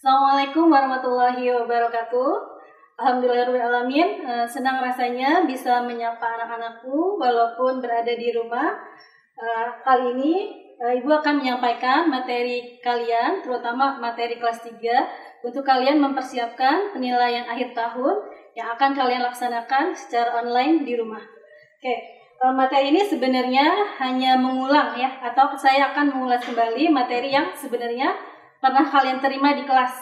Assalamualaikum warahmatullahi wabarakatuh. Alhamdulillahirrahmanirrahim. Senang rasanya bisa menyapa anak-anakku walaupun berada di rumah. Kali ini Ibu akan menyampaikan materi kalian, terutama materi kelas 3, untuk kalian mempersiapkan penilaian akhir tahun yang akan kalian laksanakan secara online di rumah. Oke, materi ini sebenarnya hanya mengulang ya, atau saya akan mengulas kembali materi yang sebenarnya pernah kalian terima di kelas.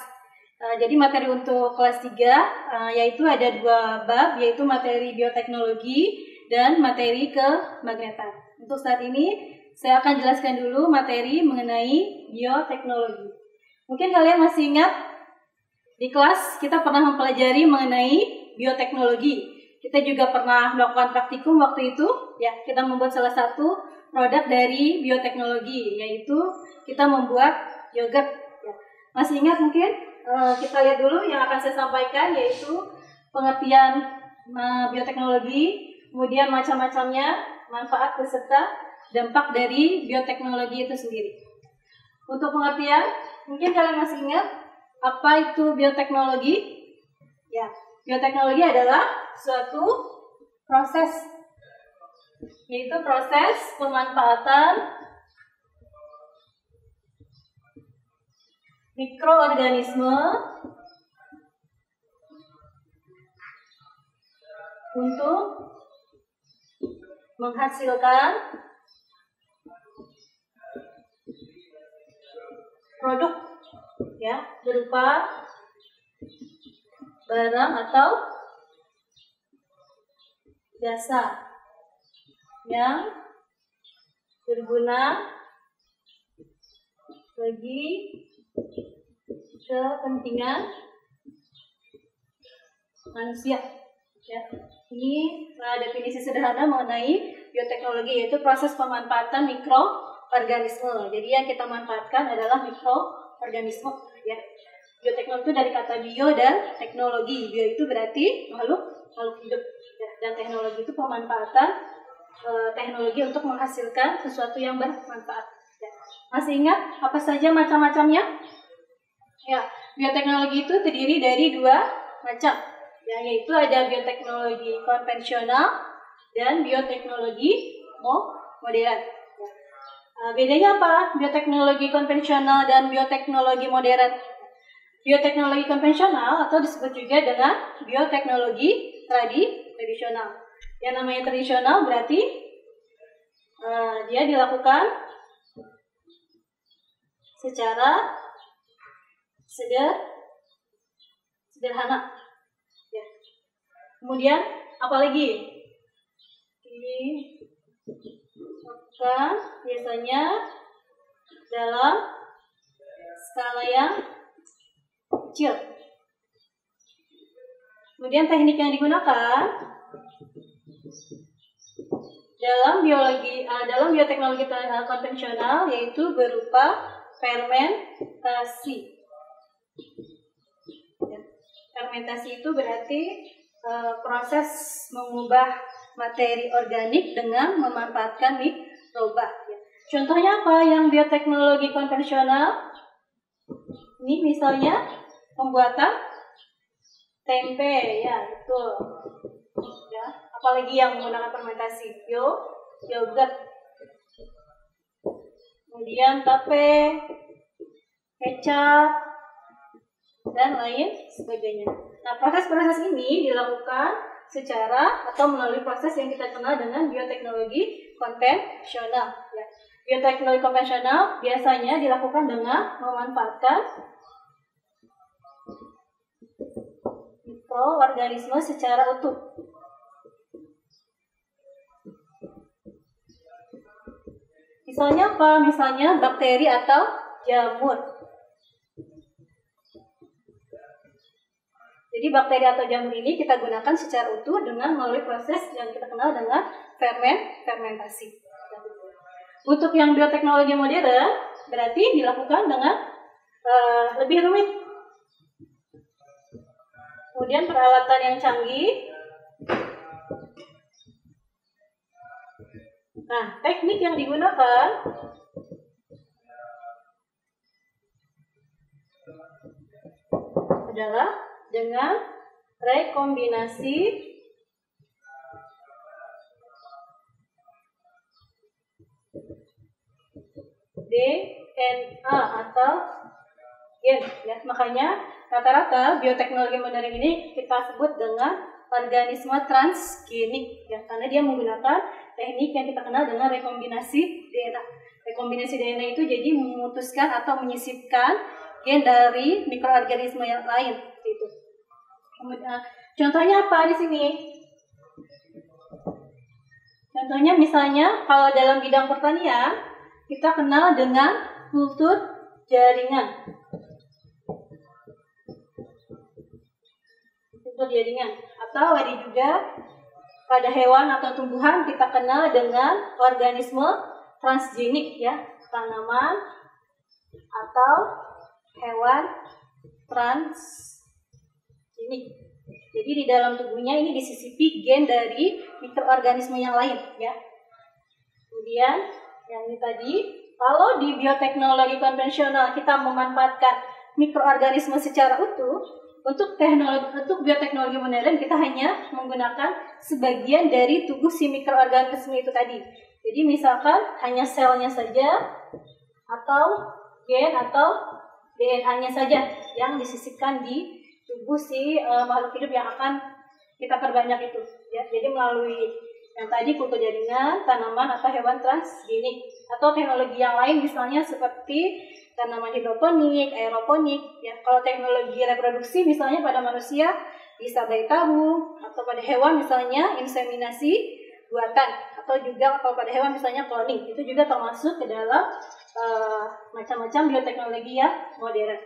Jadi materi untuk kelas 3 yaitu ada 2 bab, yaitu materi bioteknologi dan materi kemagnetan. Untuk saat ini saya akan jelaskan dulu materi mengenai bioteknologi. Mungkin kalian masih ingat di kelas kita pernah mempelajari mengenai bioteknologi. Kita juga pernah melakukan praktikum waktu itu ya, kita membuat salah satu produk dari bioteknologi, yaitu kita membuat yogurt. Masih ingat mungkin? Kita lihat dulu yang akan saya sampaikan, yaitu pengertian bioteknologi, kemudian macam-macamnya, manfaat beserta dampak dari bioteknologi itu sendiri. Untuk pengertian, mungkin kalian masih ingat apa itu bioteknologi? Ya, bioteknologi adalah suatu proses, yaitu proses pemanfaatan mikroorganisme untuk menghasilkan produk ya, berupa barang atau jasa yang berguna bagi kepentingan manusia ya. Ini definisi sederhana mengenai bioteknologi, yaitu proses pemanfaatan mikroorganisme. Jadi yang kita manfaatkan adalah mikroorganisme ya. Bioteknologi itu dari kata bio dan teknologi. Bio itu berarti makhluk hidup ya. Dan teknologi itu pemanfaatan teknologi untuk menghasilkan sesuatu yang bermanfaat ya. Masih ingat apa saja macam-macamnya? Ya, bioteknologi itu terdiri dari 2 macam, ya, yaitu ada bioteknologi konvensional dan bioteknologi modern. Bedanya apa? Bioteknologi konvensional dan bioteknologi modern. Bioteknologi konvensional atau disebut juga dengan bioteknologi tradisional. Yang namanya tradisional berarti dia dilakukan secara sederhana ya. Kemudian apalagi ini biasanya dalam skala yang kecil. Kemudian teknik yang digunakan dalam bioteknologi konvensional yaitu berupa fermentasi. Fermentasi itu berarti proses mengubah materi organik dengan memanfaatkan mikroba. Contohnya apa yang bioteknologi konvensional? Ini misalnya pembuatan tempe, ya betul. Ya, apalagi yang menggunakan fermentasi? Yogurt. Kemudian tape, kecap, dan lain sebagainya. Nah, proses-proses ini dilakukan secara atau melalui proses yang kita kenal dengan bioteknologi konvensional. Ya. Bioteknologi konvensional biasanya dilakukan dengan memanfaatkan mikroorganisme secara utuh. Misalnya apa? Misalnya bakteri atau jamur. Jadi bakteri atau jamur ini kita gunakan secara utuh dengan melalui proses yang kita kenal dengan fermentasi. Untuk yang bioteknologi modern berarti dilakukan dengan lebih rumit. Kemudian peralatan yang canggih. Nah, teknik yang digunakan adalah dengan rekombinasi DNA atau gen. Ya, makanya rata-rata bioteknologi modern ini kita sebut dengan organisme transgenik, ya, karena dia menggunakan teknik yang kita kenal dengan rekombinasi DNA. Rekombinasi DNA itu jadi memutuskan atau menyisipkan gen dari mikroorganisme yang lain, gitu. Contohnya apa di sini? Contohnya misalnya kalau dalam bidang pertanian kita kenal dengan kultur jaringan. Kultur jaringan. Atau ada juga pada hewan atau tumbuhan kita kenal dengan organisme transgenik, ya, tanaman atau hewan transgenik. Jadi di dalam tubuhnya ini disisipi gen dari mikroorganisme yang lain, ya. Kemudian yang ini tadi, kalau di bioteknologi konvensional kita memanfaatkan mikroorganisme secara utuh, untuk bioteknologi modern kita hanya menggunakan sebagian dari tubuh si mikroorganisme itu tadi. Jadi misalkan hanya selnya saja atau gen atau DNA-nya saja yang disisipkan di tubuh si makhluk hidup yang akan kita perbanyak itu, ya. Jadi melalui yang tadi kultur jaringan, tanaman atau hewan transgenik, atau teknologi yang lain misalnya seperti tanaman hidroponik, aeroponik, ya. Kalau teknologi reproduksi misalnya pada manusia bisa bayi tabung, atau pada hewan misalnya inseminasi buatan, atau juga kalau pada hewan misalnya cloning, itu juga termasuk ke dalam macam-macam bioteknologi yang modern.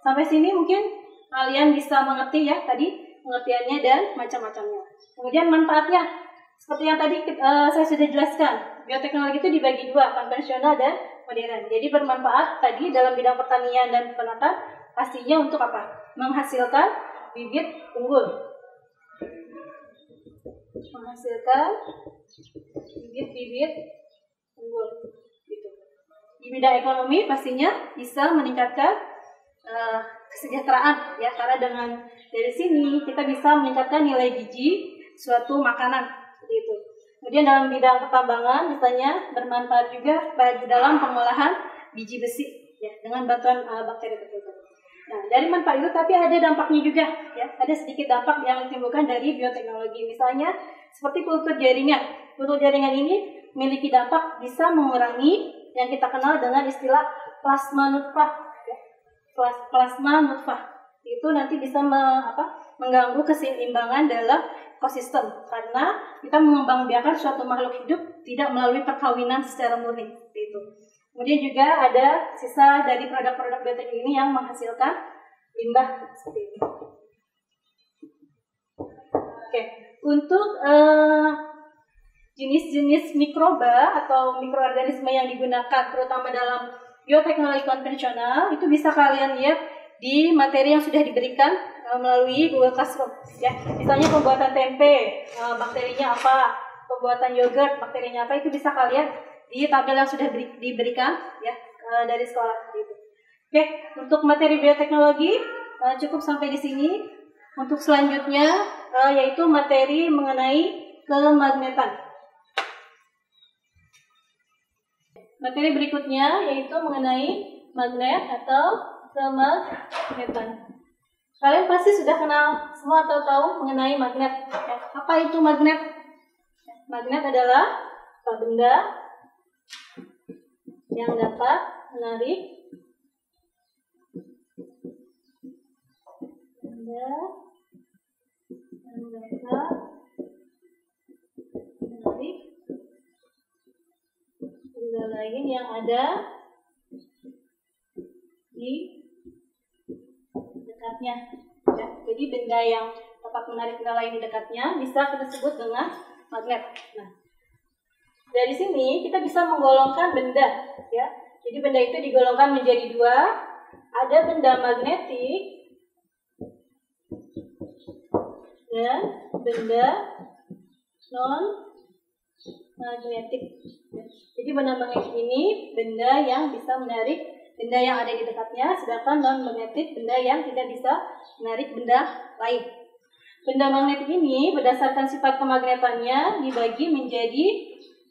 Sampai sini mungkin kalian bisa mengerti, ya, tadi pengertiannya dan macam-macamnya. Kemudian manfaatnya, seperti yang tadi saya sudah jelaskan, bioteknologi itu dibagi dua, konvensional dan modern. Jadi bermanfaat tadi dalam bidang pertanian dan peternakan, pastinya untuk apa? Menghasilkan bibit unggul. Menghasilkan bibit-bibit unggul. Gitu. Di bidang ekonomi pastinya bisa meningkatkan kesejahteraan, ya, karena dengan dari sini kita bisa meningkatkan nilai gizi suatu makanan, seperti itu. Kemudian dalam bidang pertambangan misalnya bermanfaat juga dalam pengolahan biji besi, ya, dengan bantuan bakteri tertentu. Nah, dari manfaat itu tapi ada dampaknya juga, ya, ada sedikit dampak yang ditimbulkan dari bioteknologi. Misalnya seperti kultur jaringan. Kultur jaringan ini memiliki dampak bisa mengurangi yang kita kenal dengan istilah plasma nutfah. Plasma nutfah itu nanti bisa mengganggu keseimbangan dalam ekosistem karena kita mengembangbiakan suatu makhluk hidup tidak melalui perkawinan secara murni, itu. Kemudian juga ada sisa dari produk-produk bioteknologi ini yang menghasilkan limbah seperti ini. Oke, untuk jenis-jenis mikroba atau mikroorganisme yang digunakan terutama dalam bioteknologi konvensional itu bisa kalian lihat di materi yang sudah diberikan melalui Google Classroom, ya. Misalnya pembuatan tempe, bakterinya apa, pembuatan yogurt, bakterinya apa, itu bisa kalian di tabel yang sudah diberikan, ya, dari sekolah itu. Oke, untuk materi bioteknologi cukup sampai di sini. Untuk selanjutnya yaitu materi mengenai kemagnetan. Materi berikutnya yaitu mengenai magnet atau kemagnetan. Kalian pasti sudah kenal semua atau tahu mengenai magnet. Ya, apa itu magnet? Magnet adalah benda yang dapat menarik benda lain yang ada di dekatnya. Ya, jadi benda yang dapat menarik benda lain di dekatnya bisa kita sebut dengan magnet. Nah, dari sini kita bisa menggolongkan benda, ya. Jadi benda itu digolongkan menjadi dua. Ada benda magnetik dan benda non magnetik. Jadi benda magnetik ini benda yang bisa menarik benda yang ada di dekatnya, sedangkan non-magnetik benda yang tidak bisa menarik benda lain. Benda magnetik ini berdasarkan sifat kemagnetannya dibagi menjadi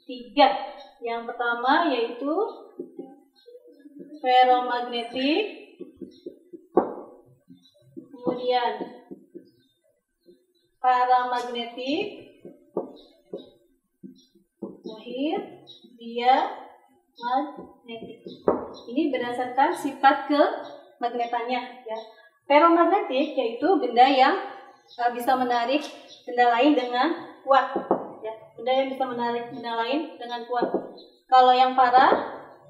3. Yang pertama yaitu ferromagnetik, kemudian paramagnetik, diamagnetik. Ini berdasarkan sifat kemagnetannya ya. Ferromagnetik yaitu benda yang bisa menarik benda lain dengan kuat ya. Benda yang bisa menarik benda lain dengan kuat. Kalau yang para,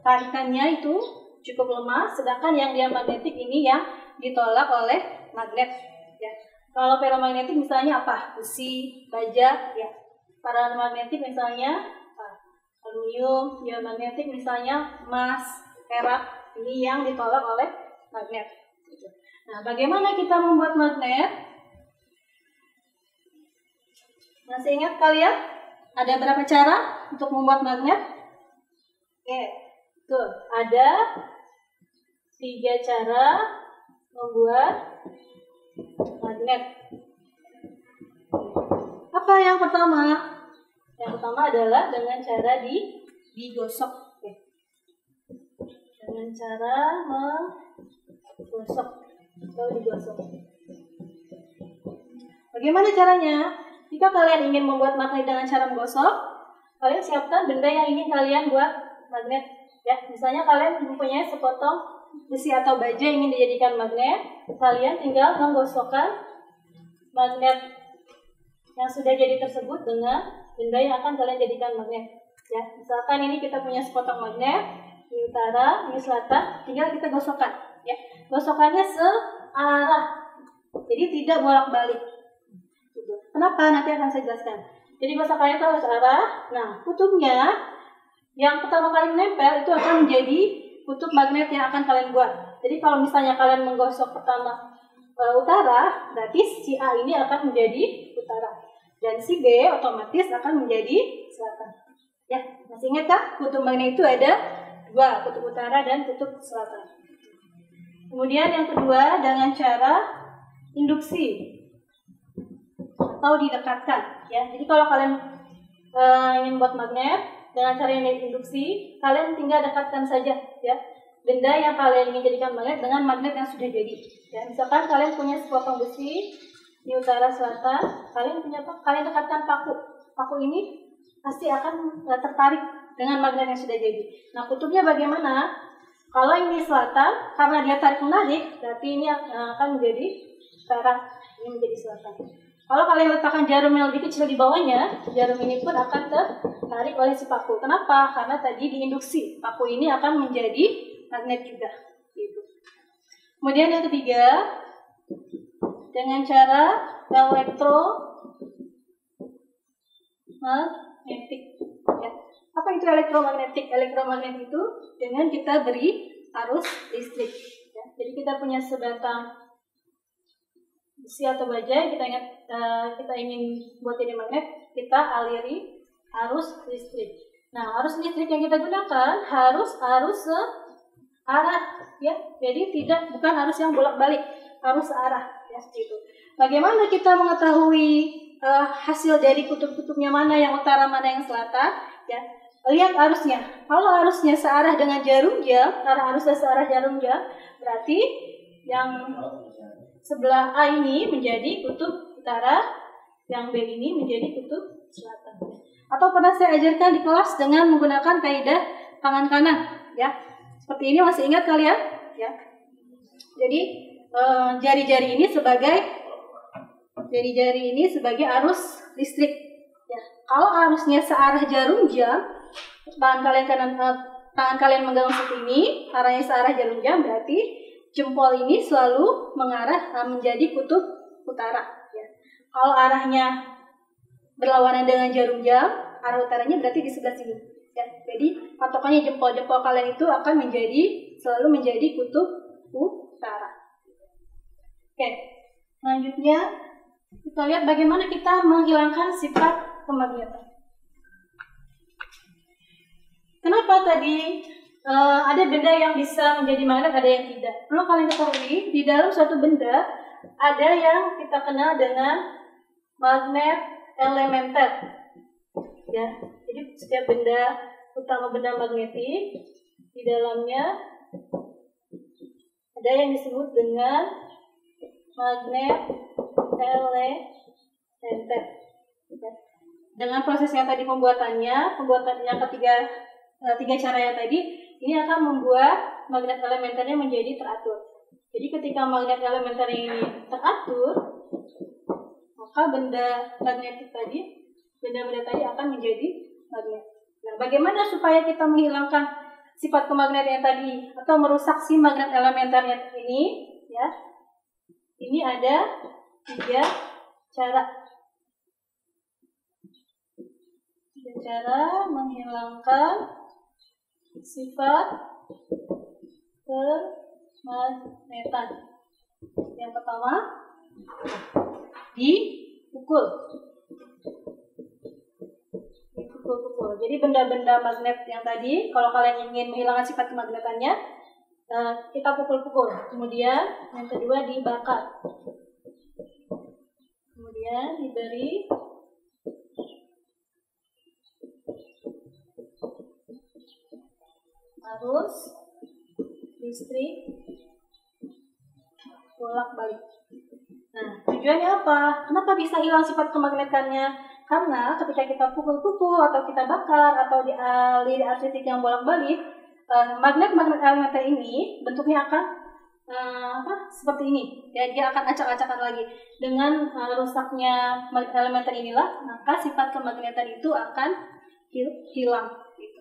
tarikannya itu cukup lemah, sedangkan yang diamagnetik ini yang ditolak oleh magnet ya. Kalau ferromagnetik misalnya apa? Besi, baja ya. Paramagnetik misalnya aluminium, diamagnetik misalnya emas, perak. Ini yang ditolak oleh magnet. Nah, bagaimana kita membuat magnet? Masih ingat kalian? Ada berapa cara untuk membuat magnet? Oke, tuh ada 3 cara membuat magnet. Apa yang pertama? Yang pertama adalah dengan cara digosok. Oke. Dengan cara menggosok atau digosok. Bagaimana caranya? Jika kalian ingin membuat magnet dengan cara menggosok, kalian siapkan benda yang ingin kalian buat magnet. Ya, misalnya kalian mempunyai sepotong besi atau baja yang ingin dijadikan magnet, kalian tinggal menggosokkan magnet yang sudah jadi tersebut dengan benda yang akan kalian jadikan magnet. Ya, misalkan ini kita punya sepotong magnet, ini utara, ini selatan, tinggal kita gosokkan. Ya, gosokannya searah, jadi tidak bolak-balik. Kenapa? Nanti akan saya jelaskan. Jadi gosokannya itu harus arah. Nah, kutubnya yang pertama kali menempel itu akan menjadi kutub magnet yang akan kalian buat. Jadi kalau misalnya kalian menggosok pertama utara, berarti si A ini akan menjadi utara. Dan si B otomatis akan menjadi selatan. Ya, masih ingat kan? Kutub magnet itu ada 2, kutub utara dan kutub selatan. Kemudian yang kedua dengan cara induksi atau didekatkan. Ya, jadi kalau kalian ingin buat magnet dengan cara yang induksi, kalian tinggal dekatkan saja ya benda yang kalian ingin jadikan magnet dengan magnet yang sudah jadi. Ya, misalkan kalian punya sepotong besi di utara selatan, kalian dekatkan paku. Paku ini pasti akan tertarik dengan magnet yang sudah jadi. Nah, kutubnya bagaimana? Kalau ini selatan, karena dia tarik menarik, berarti ini akan menjadi utara, ini menjadi selatan. Kalau kalian letakkan jarum yang lebih kecil di bawahnya, jarum ini pun akan tertarik oleh si paku. Kenapa? Karena tadi diinduksi. Paku ini akan menjadi magnet juga. Gitu. Kemudian yang ketiga, dengan cara elektromagnetik. Ya. Apa itu elektromagnetik? Elektromagnet itu dengan kita beri arus listrik. Ya. Jadi kita punya sebatang besi atau baja, kita ingin buat ini magnet, kita aliri arus listrik. Nah, arus listrik yang kita gunakan harus arus searah, ya. Jadi bukan arus yang bolak-balik, arus searah, ya seperti itu. Bagaimana kita mengetahui hasil dari kutub-kutubnya mana yang utara, mana yang selatan? Ya, lihat arusnya. Kalau arusnya searah dengan jarum jam, arusnya searah jarum jam, berarti yang sebelah A ini menjadi kutub utara, yang B ini menjadi kutub selatan. Atau pernah saya ajarkan di kelas dengan menggunakan kaidah tangan kanan, ya. Seperti ini, masih ingat kalian? Ya. Jadi jari-jari ini sebagai arus listrik. Ya. Kalau arusnya searah jarum jam, tangan kalian megang seperti ini, arahnya searah jarum jam, berarti jempol ini selalu mengarah menjadi kutub utara. Ya. Kalau arahnya berlawanan dengan jarum jam, arah utaranya berarti di sebelah sini. Ya. Jadi patokannya jempol kalian itu akan selalu menjadi kutub utara. Oke, selanjutnya kita lihat bagaimana kita menghilangkan sifat kemagnetan. Kenapa tadi ada benda yang bisa menjadi magnet, ada yang tidak. Perlu kalian ketahui, di dalam suatu benda ada yang kita kenal dengan magnet elementer. Ya, jadi setiap benda, utama benda magnetik, di dalamnya ada yang disebut dengan magnet elementer. Dengan prosesnya tadi pembuatan yang tiga cara yang tadi, ini akan membuat magnet elementernya menjadi teratur. Jadi ketika magnet elementer ini teratur, maka benda-benda tadi akan menjadi magnet. Nah, bagaimana supaya kita menghilangkan sifat kemagnetian tadi atau merusak si magnet elementernya ini? Ya, ini ada 3 cara. Cara menghilangkan sifat kemagnetan. Yang pertama, dipukul. Jadi benda-benda magnet yang tadi, kalau kalian ingin menghilangkan sifat kemagnetannya, kita pukul-pukul. Kemudian yang kedua dibakar. Kemudian diberi arus listrik bolak-balik. Nah, tujuannya apa? Kenapa bisa hilang sifat kemagnetannya? Karena ketika kita pukul-pukul atau kita bakar atau dialiri arus listrik yang bolak-balik, magnet-magnet elementer ini bentuknya akan seperti ini. Ya, dia akan acak-acakan lagi. Dengan rusaknya magnet elementer inilah, maka sifat kemagnetan itu akan hilang. Gitu.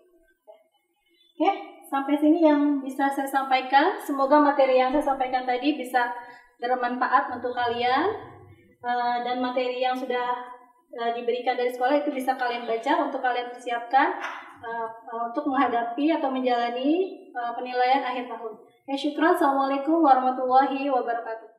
Oke, sampai sini yang bisa saya sampaikan. Semoga materi yang saya sampaikan tadi bisa bermanfaat untuk kalian, dan materi yang sudah diberikan dari sekolah itu bisa kalian baca untuk kalian persiapkan untuk menghadapi atau menjalani penilaian akhir tahun. Syukran. Assalamualaikum warahmatullahi wabarakatuh.